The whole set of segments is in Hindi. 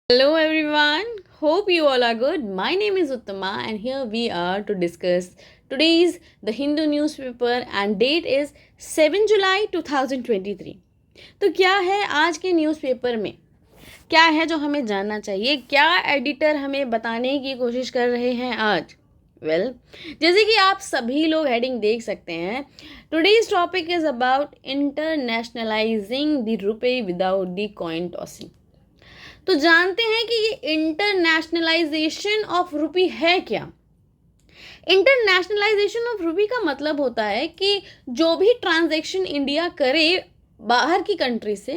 Hello everyone, hope you all are good. My name is Uttama and here we are to discuss today's The Hindu newspaper and date is 7 July 2023. तो क्या है आज के न्यूज़पेपर में, क्या है जो हमें जानना चाहिए, क्या एडिटर हमें बताने की कोशिश कर रहे हैं आज? जैसे कि आप सभी लोग हेडिंग देख सकते हैं, today's topic is about internationalising the rupee without the coin tossing. तो जानते हैं कि ये इंटरनेशनलाइजेशन ऑफ रुपी है क्या। इंटरनेशनलाइजेशन ऑफ रुपी का मतलब होता है कि जो भी ट्रांजैक्शन इंडिया करे बाहर की कंट्री से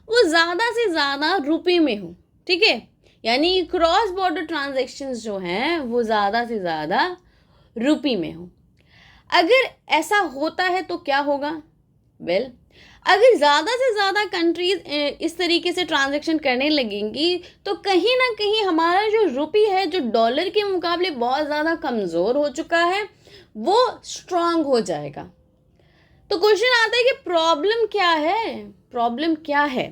वो ज़्यादा से ज़्यादा रुपए में हो, ठीक है। यानी क्रॉस बॉर्डर ट्रांजैक्शंस जो हैं वो ज़्यादा से ज़्यादा रुपी में हो। अगर ऐसा होता है तो क्या होगा? अगर ज़्यादा से ज़्यादा कंट्रीज इस तरीके से ट्रांजैक्शन करने लगेंगी तो कहीं ना कहीं हमारा जो रुपी है, जो डॉलर के मुकाबले बहुत ज़्यादा कमज़ोर हो चुका है, वो स्ट्रांग हो जाएगा। तो क्वेश्चन आता है कि प्रॉब्लम क्या है।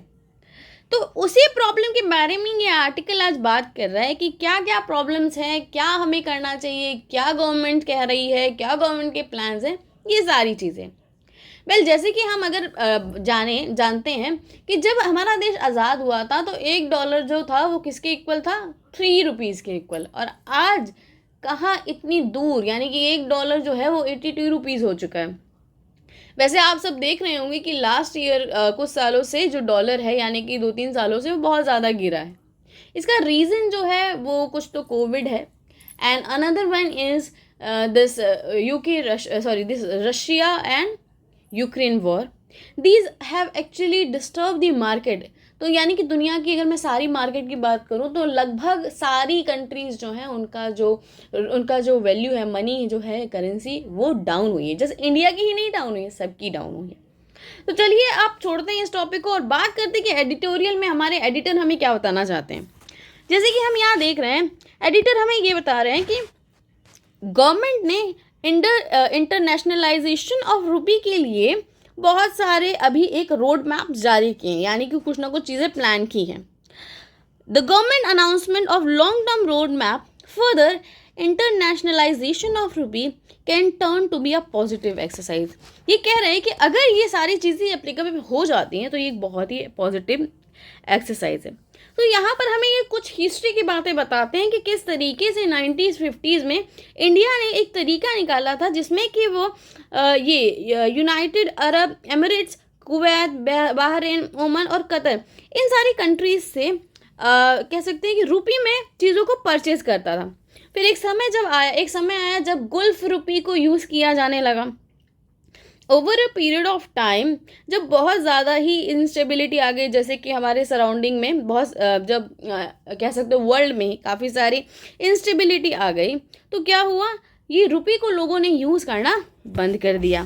तो उसी प्रॉब्लम के बारे में ये आर्टिकल आज बात कर रहा है कि क्या क्या प्रॉब्लम्स हैं, क्या हमें करना चाहिए, क्या गवर्नमेंट कह रही है, क्या गवर्नमेंट के प्लान्स हैं, ये सारी चीज़ें। जैसे कि हम अगर जानते हैं कि जब हमारा देश आज़ाद हुआ था तो $1 जो था वो किसके इक्वल था? 3 रुपीज़ के इक्वल। और आज कहाँ इतनी दूर, यानी कि $1 जो है वो 82 रुपीज़ हो चुका है। वैसे आप सब देख रहे होंगे कि लास्ट ईयर कुछ सालों से जो डॉलर है, यानी कि 2-3 सालों से वो बहुत ज़्यादा गिरा है। इसका रीज़न जो है वो कुछ तो कोविड है and another one is this Russia and Ukraine war. These have actually disturb the market. तो यानी कि दुनिया की अगर मैं सारी मार्केट की बात करूं तो लगभग सारी कंट्रीज़ जो हैं उनका जो वैल्यू है, मनी जो है, करेंसी, वो डाउन हुई है। जैसे इंडिया की ही नहीं डाउन हुई है, सबकी डाउन हुई है। तो चलिए आप छोड़ते हैं इस टॉपिक को और बात करते हैं कि एडिटोरियल में हमारे एडिटर हमें क्या बताना चाहते हैं। जैसे कि हम यहाँ देख रहे हैं, एडिटर हमें ये बता रहे हैं कि गवर्नमेंट ने इंटरनेशनलाइजेशन ऑफ रुपी के लिए बहुत सारे अभी एक रोड मैप जारी किए हैं, यानी कि कुछ ना कुछ चीज़ें प्लान की हैं। The government announcement of long term road map further internationalisation of rupee can turn to be a positive exercise. ये कह रहे हैं कि अगर ये सारी चीज़ें एप्लीकेबल हो जाती हैं तो ये एक बहुत ही पॉजिटिव एक्सरसाइज है। तो यहाँ पर हमें ये कुछ हिस्ट्री की बातें बताते हैं कि किस तरीके से 90s 50s में इंडिया ने एक तरीका निकाला था जिसमें कि वो ये United Arab Emirates, Kuwait, Bahrain, Oman और कतर, इन सारी कंट्रीज से कह सकते हैं कि रुपी में चीज़ों को परचेज करता था। फिर एक समय आया जब गुल्फ रुपी को यूज़ किया जाने लगा। Over a period of time जब बहुत ज़्यादा ही इंस्टेबिलिटी आ गई, जैसे कि हमारे सराउंडिंग में बहुत जब कह सकते हो वर्ल्ड में काफ़ी सारी इंस्टेबिलिटी आ गई, तो क्या हुआ, ये रुपी को लोगों ने यूज़ करना बंद कर दिया।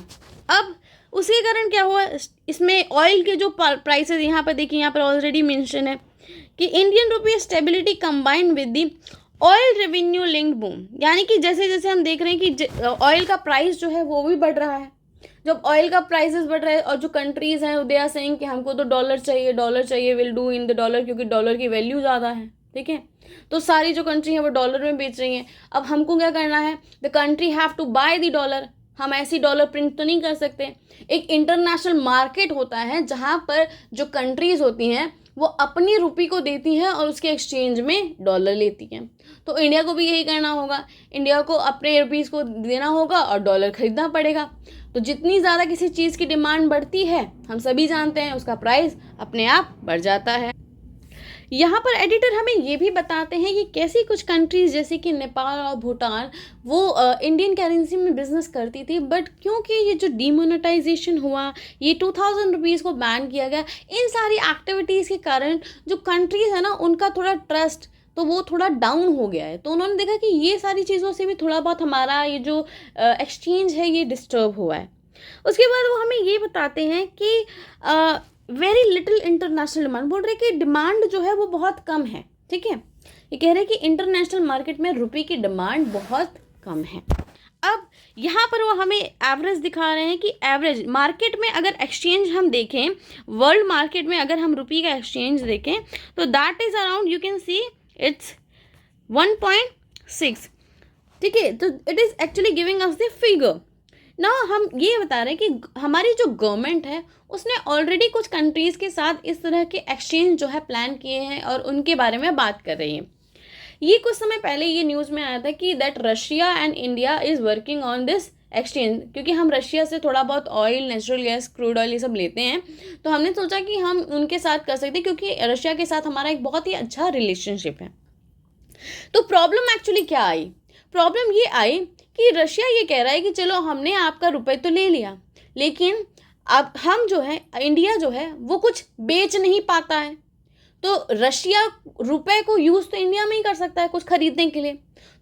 अब उसके कारण क्या हुआ, इसमें ऑयल के जो प्राइसेस यहाँ पर देखिए, यहाँ पर ऑलरेडी मेंशन है कि Indian rupee stability combined with the oil revenue linked boom. यानी कि जैसे जैसे हम देख रहे हैं कि ऑयल का प्राइस जो है वो भी बढ़ रहा है। जब ऑयल का प्राइसेस बढ़ रहा है और जो कंट्रीज़ हैं दे आर सेइंग कि हमको तो डॉलर चाहिए, will do in the dollar, क्योंकि डॉलर की वैल्यू ज़्यादा है, ठीक है। तो सारी जो कंट्री है वो डॉलर में बेच रही हैं। अब हमको क्या करना है, the country have to buy the dollar. हम ऐसी डॉलर प्रिंट तो नहीं कर सकते। एक इंटरनेशनल मार्केट होता है जहाँ पर जो कंट्रीज़ होती हैं वो अपनी रुपी को देती हैं और उसके एक्सचेंज में डॉलर लेती हैं। तो इंडिया को भी यही करना होगा, इंडिया को अपने रुपीज़ को देना होगा और डॉलर खरीदना पड़ेगा। तो जितनी ज़्यादा किसी चीज़ की डिमांड बढ़ती है, हम सभी जानते हैं, उसका प्राइस अपने आप बढ़ जाता है। यहाँ पर एडिटर हमें ये भी बताते हैं कि कैसी कुछ कंट्रीज़ जैसे कि नेपाल और भूटान वो इंडियन करेंसी में बिजनेस करती थी, बट क्योंकि ये जो डीमोनेटाइजेशन हुआ, ये 2000 रुपीज़ को बैन किया गया, इन सारी एक्टिविटीज़ के कारण जो कंट्रीज़ है ना उनका थोड़ा ट्रस्ट तो वो थोड़ा डाउन हो गया है। तो उन्होंने देखा कि ये सारी चीज़ों से भी थोड़ा बहुत हमारा ये जो एक्सचेंज है ये डिस्टर्ब हुआ है। उसके बाद वो हमें ये बताते हैं कि वेरी लिटिल इंटरनेशनल डिमांड, बोल रहे कि डिमांड जो है वो बहुत कम है, ठीक है। ये कह रहे हैं कि इंटरनेशनल मार्केट में रुपये की डिमांड बहुत कम है। अब यहाँ पर वो हमें एवरेज दिखा रहे हैं कि एवरेज मार्केट में अगर एक्सचेंज हम देखें, वर्ल्ड मार्केट में अगर हम रुपये का एक्सचेंज देखें तो that is around, you can see it's 1.6, ठीक है। तो it is actually giving us the figure. ना हम ये बता रहे हैं कि हमारी जो गवर्नमेंट है उसने ऑलरेडी कुछ कंट्रीज़ के साथ इस तरह के एक्सचेंज जो है प्लान किए हैं और उनके बारे में बात कर रही है। ये कुछ समय पहले ये न्यूज़ में आया था कि that Russia and India is working on this exchange, क्योंकि हम रशिया से थोड़ा बहुत oil, natural gas, crude oil ये सब लेते हैं, तो हमने सोचा कि हम उनके साथ कर सकते हैं क्योंकि रशिया के साथ हमारा एक बहुत ही अच्छा रिलेशनशिप है। तो प्रॉब्लम एक्चुअली क्या आई? प्रॉब्लम ये आई कि रशिया ये कह रहा है कि चलो हमने आपका रुपए तो ले लिया, लेकिन अब हम जो है, इंडिया जो है वो कुछ बेच नहीं पाता है। तो रशिया रुपए को यूज़ तो इंडिया में ही कर सकता है कुछ खरीदने के लिए।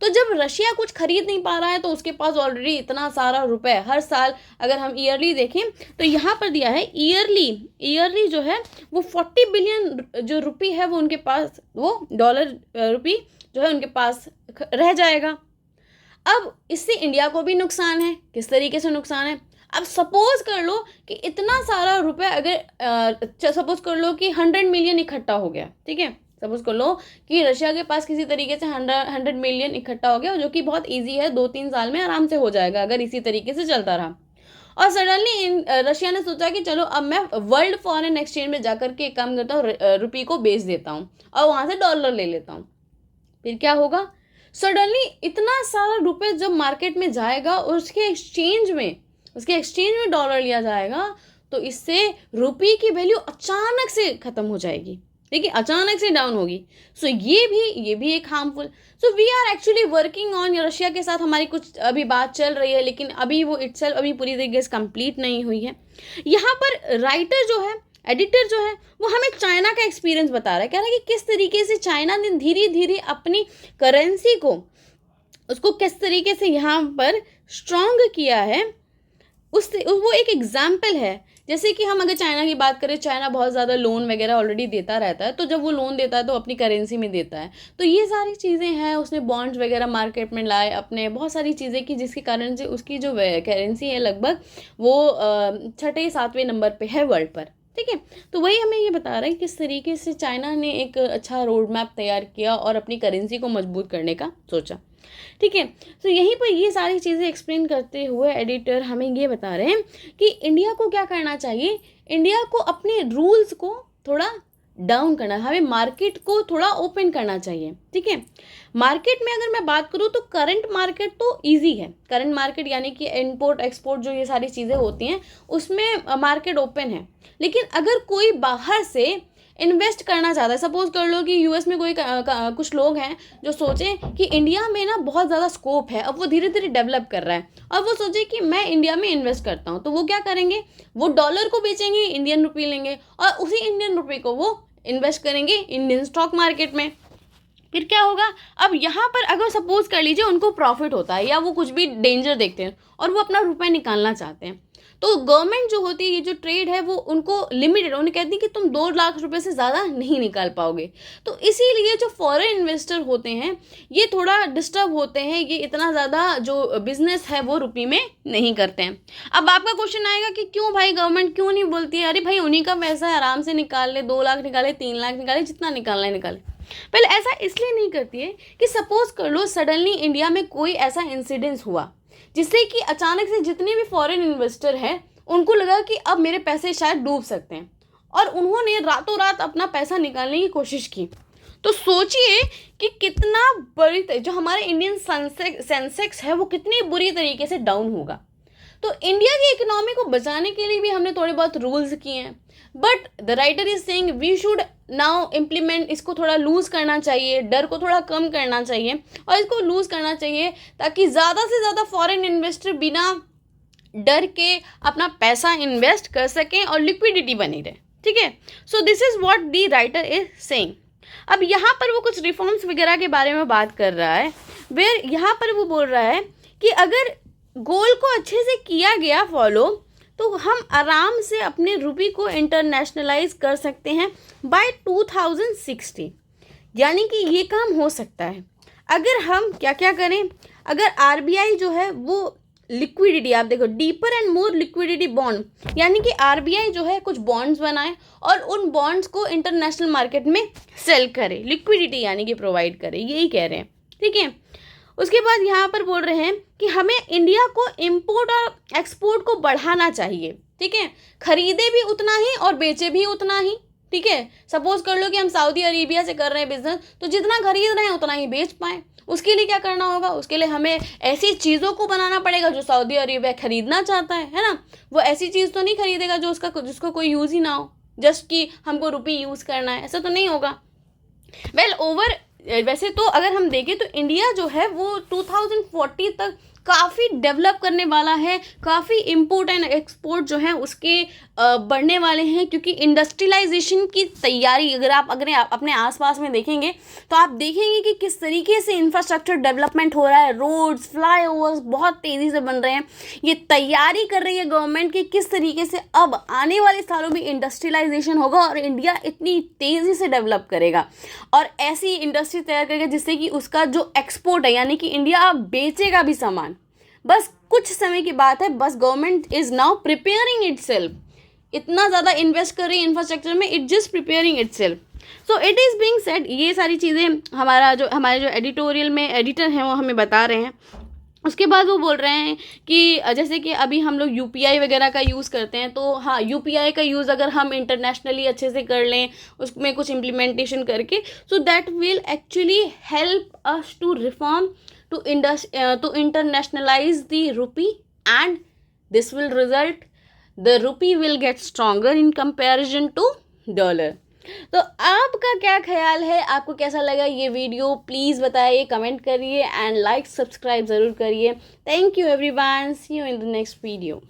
तो जब रशिया कुछ खरीद नहीं पा रहा है तो उसके पास ऑलरेडी इतना सारा रुपए, हर साल अगर हम ईयरली देखें तो यहाँ पर दिया है ईयरली जो है वो 40 बिलियन जो रुपये है वो उनके पास, वो डॉलर रुपये जो है उनके पास रह जाएगा। अब इससे इंडिया को भी नुकसान है। किस तरीके से नुकसान है? अब सपोज कर लो कि इतना सारा रुपया, अगर सपोज कर लो कि 100 मिलियन इकट्ठा हो गया, ठीक है, सपोज कर लो कि रशिया के पास किसी तरीके से 100 मिलियन इकट्ठा हो गया, जो कि बहुत इजी है, 2-3 साल में आराम से हो जाएगा अगर इसी तरीके से चलता रहा। और सडनली रशिया ने सोचा कि चलो अब मैं वर्ल्ड फॉरेन एक्सचेंज में जाकर के काम करता हूँ, रुपये को बेच देता हूँ और वहाँ से डॉलर ले लेता हूँ। फिर क्या होगा? सडनली इतना सारा रुपये जब मार्केट में जाएगा और उसके एक्सचेंज में डॉलर लिया जाएगा, तो इससे रुपये की वैल्यू अचानक से ख़त्म हो जाएगी, देखिए अचानक से डाउन होगी। सो ये भी एक harmful. So we are actually working on, Russia के साथ हमारी कुछ अभी बात चल रही है, लेकिन अभी वो इटसेल्फ अभी पूरी तरीके से कंप्लीट नहीं हुई है। यहाँ पर राइटर जो है, एडिटर जो है, वो हमें चाइना का एक्सपीरियंस बता रहा है, कह रहा है कि किस तरीके से चाइना ने धीरे धीरे अपनी करेंसी को, उसको किस तरीके से यहाँ पर स्ट्रॉन्ग किया है, वो एक एग्जाम्पल है। जैसे कि हम अगर चाइना की बात करें, चाइना बहुत ज़्यादा लोन वगैरह ऑलरेडी देता रहता है, तो जब वो लोन देता है तो अपनी करेंसी में देता है। तो ये सारी चीज़ें हैं, उसने बॉन्ड्स वगैरह मार्केट में लाए, अपने बहुत सारी चीज़ें की, जिसके कारण से उसकी जो करेंसी है लगभग वो 6-7वें नंबर पे है वर्ल्ड पर, ठीक है। तो वही हमें ये बता रहा है किस तरीके से चाइना ने एक अच्छा रोड मैप तैयार किया और अपनी करेंसी को मजबूत करने का सोचा, ठीक है। तो यहीं पर ये सारी चीज़ें एक्सप्लेन करते हुए एडिटर हमें ये बता रहे हैं कि इंडिया को क्या करना चाहिए। इंडिया को अपने रूल्स को थोड़ा डाउन करना, हमें मार्केट को थोड़ा ओपन करना चाहिए, ठीक है। मार्केट में अगर मैं बात करूँ तो करंट मार्केट तो इजी है, करंट मार्केट यानी कि इंपोर्ट एक्सपोर्ट जो ये सारी चीज़ें होती हैं उसमें मार्केट ओपन है। लेकिन अगर कोई बाहर से इन्वेस्ट करना चाहता है, सपोज कर लो कि यूएस में कोई कुछ लोग हैं जो सोचें कि इंडिया में ना बहुत ज़्यादा स्कोप है, अब वो धीरे धीरे डेवलप कर रहा है और वो सोचे कि मैं इंडिया में इन्वेस्ट करता हूँ, तो वो क्या करेंगे, वो डॉलर को बेचेंगे, इंडियन रुपये लेंगे और उसी इंडियन रुपये को वो इन्वेस्ट करेंगे इंडियन स्टॉक मार्केट में। फिर क्या होगा, अब यहाँ पर अगर सपोज कर लीजिए उनको प्रॉफिट होता है या वो कुछ भी डेंजर देखते हैं और वो अपना रुपया निकालना चाहते हैं, तो गवर्नमेंट जो होती है, ये जो ट्रेड है वो उनको लिमिटेड, उन्हें कहती है कि तुम 2 लाख रुपए से ज़्यादा नहीं निकाल पाओगे। तो इसीलिए जो फॉरेन इन्वेस्टर होते हैं ये थोड़ा डिस्टर्ब होते हैं, ये इतना ज़्यादा जो बिजनेस है वो रुपये में नहीं करते हैं। अब आपका क्वेश्चन आएगा कि क्यों भाई गवर्नमेंट क्यों नहीं बोलती है, अरे भाई उन्हीं का पैसा है, आराम से निकाल ले, 2 लाख निकाले, 3 लाख निकाले, जितना निकालना है निकाले। पहले ऐसा इसलिए नहीं करती है कि सपोज कर लो सडनली इंडिया में कोई ऐसा इंसिडेंस हुआ जिससे कि अचानक से जितने भी फॉरेन इन्वेस्टर हैं उनको लगा कि अब मेरे पैसे शायद डूब सकते हैं और उन्होंने रातों रात अपना पैसा निकालने की कोशिश की। तो सोचिए कि कितना बड़ी जो हमारे इंडियन सेंसेक्स है वो कितनी बुरी तरीके से डाउन होगा। तो इंडिया की इकोनॉमी को बचाने के लिए भी हमने थोड़े बहुत रूल्स किए हैं, but the writer is saying we should now implement, इसको थोड़ा लूज़ करना चाहिए, डर को थोड़ा कम करना चाहिए और इसको लूज़ करना चाहिए ताकि ज़्यादा से ज़्यादा फॉरेन इन्वेस्टर बिना डर के अपना पैसा इन्वेस्ट कर सकें और लिक्विडिटी बनी रहे, ठीक है। So this is what the writer is saying. अब यहाँ पर वो कुछ रिफॉर्म्स वगैरह के बारे में बात कर रहा है, वेयर यहाँ पर वो बोल रहा है कि अगर गोल को अच्छे से किया गया फॉलो तो हम आराम से अपने रुपये को इंटरनेशनलाइज कर सकते हैं बाय 2060, यानी कि ये काम हो सकता है। अगर हम क्या क्या करें, अगर आरबीआई जो है वो लिक्विडिटी, आप देखो deeper and more liquidity bond, यानी कि आरबीआई जो है कुछ बॉन्ड्स बनाए और उन बॉन्ड्स को इंटरनेशनल मार्केट में सेल करे, लिक्विडिटी यानी कि प्रोवाइड करे, यही कह रहे हैं, ठीक है। उसके बाद यहाँ पर बोल रहे हैं कि हमें इंडिया को इम्पोर्ट और एक्सपोर्ट को बढ़ाना चाहिए, ठीक है, खरीदे भी उतना ही और बेचे भी उतना ही, ठीक है। सपोज कर लो कि हम सऊदी अरेबिया से कर रहे हैं बिजनेस, तो जितना खरीद रहे हैं उतना ही बेच पाएँ। उसके लिए क्या करना होगा, उसके लिए हमें ऐसी चीज़ों को बनाना पड़ेगा जो सऊदी अरेबिया खरीदना चाहता है ना। वो ऐसी चीज़ तो नहीं खरीदेगा जो उसका जिसको कोई यूज़ ही ना हो, जस्ट कि हमको रुपी यूज़ करना है, ऐसा तो नहीं होगा। वैसे तो अगर हम देखें तो इंडिया जो है वो 2040 तक काफ़ी डेवलप करने वाला है, काफ़ी इम्पोर्ट एंड एक्सपोर्ट जो है उसके बढ़ने वाले हैं, क्योंकि इंडस्ट्रियलाइजेशन की तैयारी अगर आप अपने आसपास में देखेंगे तो आप देखेंगे कि किस तरीके से इंफ्रास्ट्रक्चर डेवलपमेंट हो रहा है, रोड्स, फ्लाईओवर्स बहुत तेज़ी से बन रहे हैं। ये तैयारी कर रही है गवर्नमेंट कि किस तरीके से अब आने वाले सालों में इंडस्ट्रियलाइजेशन होगा और इंडिया इतनी तेज़ी से डेवलप करेगा और ऐसी इंडस्ट्री तैयार करेगा जिससे कि उसका जो एक्सपोर्ट है, यानी कि इंडिया बेचेगा भी सामान। बस कुछ समय की बात है, बस government is now preparing itself, इतना ज़्यादा इन्वेस्ट कर रही है इंफ्रास्ट्रक्चर में, it just preparing itself. So it is being said, ये सारी चीज़ें हमारे जो एडिटोरियल में एडिटर हैं वो हमें बता रहे हैं। उसके बाद वो बोल रहे हैं कि जैसे कि अभी हम लोग यूपीआई वगैरह का यूज़ करते हैं, तो हाँ यूपीआई का यूज़ अगर हम इंटरनेशनली अच्छे से कर लें, उसमें कुछ इम्प्लीमेंटेशन करके, so that will actually help us to reform to internationalize the rupee, and this will result the rupee will get stronger in comparison to dollar. तो आपका क्या ख्याल है, आपको कैसा लगा ये वीडियो, प्लीज़ बताइए, कमेंट करिए एंड लाइक सब्सक्राइब ज़रूर करिए। Thank you everyone, see you in the next video.